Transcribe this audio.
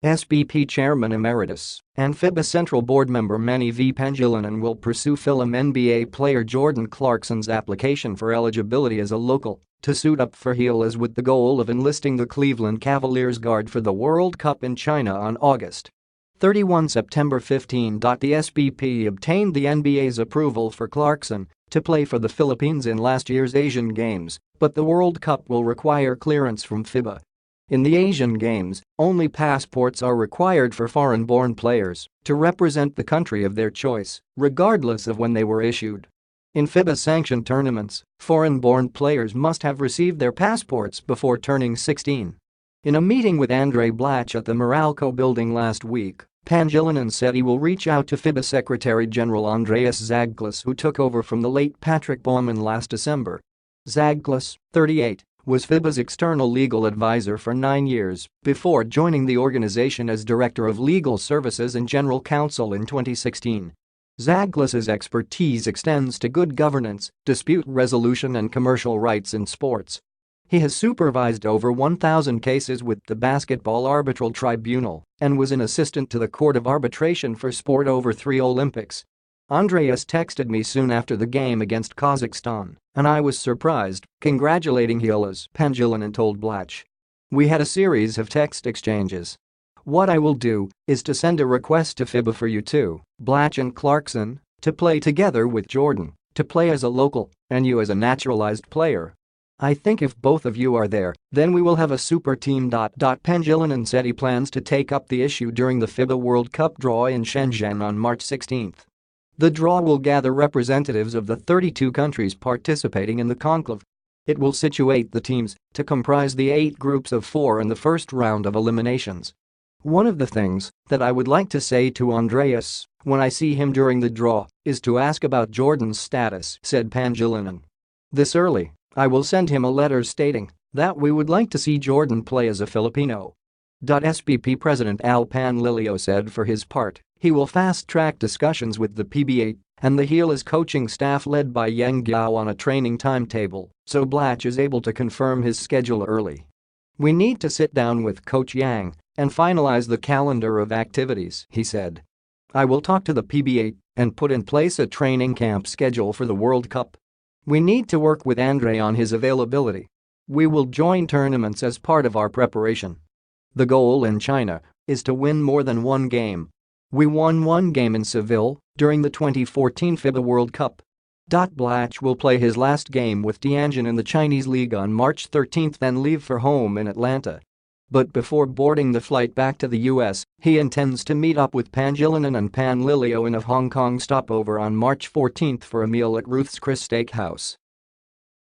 SBP Chairman Emeritus and FIBA Central Board member Manny V. Pangilinan will pursue NBA player Jordan Clarkson's application for eligibility as a local to suit up for Heelys with the goal of enlisting the Cleveland Cavaliers guard for the World Cup in China on August 31. September 15. The SBP obtained the NBA's approval for Clarkson to play for the Philippines in last year's Asian Games, but the World Cup will require clearance from FIBA. In the Asian Games, only passports are required for foreign-born players to represent the country of their choice, regardless of when they were issued. In FIBA-sanctioned tournaments, foreign-born players must have received their passports before turning 16. In a meeting with Andre Blatch at the Meralco building last week, Pangilinan said he will reach out to FIBA Secretary General Andreas Zagklis, who took over from the late Patrick Baumann last December. Zagklis, 38, was FIBA's external legal advisor for 9 years before joining the organization as Director of Legal Services and General Counsel in 2016. Zagklis's expertise extends to good governance, dispute resolution and commercial rights in sports. He has supervised over 1,000 cases with the Basketball Arbitral Tribunal and was an assistant to the Court of Arbitration for Sport over 3 Olympics. Andreas texted me soon after the game against Kazakhstan, and I was surprised, congratulating Heelys, Pangilinan told Blatch. We had a series of text exchanges. What I will do is to send a request to FIBA for you two, Blatch and Clarkson, to play together with Jordan, to play as a local, and you as a naturalized player. I think if both of you are there, then we will have a super team. Pangilinan said he plans to take up the issue during the FIBA World Cup draw in Shenzhen on March 16. The draw will gather representatives of the 32 countries participating in the conclave. It will situate the teams to comprise the 8 groups of 4 in the first round of eliminations. One of the things that I would like to say to Andreas when I see him during the draw is to ask about Jordan's status, said Pangilinan. This early, I will send him a letter stating that we would like to see Jordan play as a Filipino. SBP President Al Panlilio said for his part, he will fast-track discussions with the PBA and the Heelys coaching staff led by Yang Guo on a training timetable, so Blatch is able to confirm his schedule early. We need to sit down with Coach Yang and finalize the calendar of activities, he said. I will talk to the PBA and put in place a training camp schedule for the World Cup. We need to work with Andre on his availability. We will join tournaments as part of our preparation. The goal in China is to win more than one game. We won one game in Seville during the 2014 FIBA World Cup. Blatch will play his last game with Tianjin in the Chinese League on March 13, then leave for home in Atlanta. But before boarding the flight back to the US, he intends to meet up with Pangilinan and Panlilio in a Hong Kong stopover on March 14 for a meal at Ruth's Chris Steakhouse.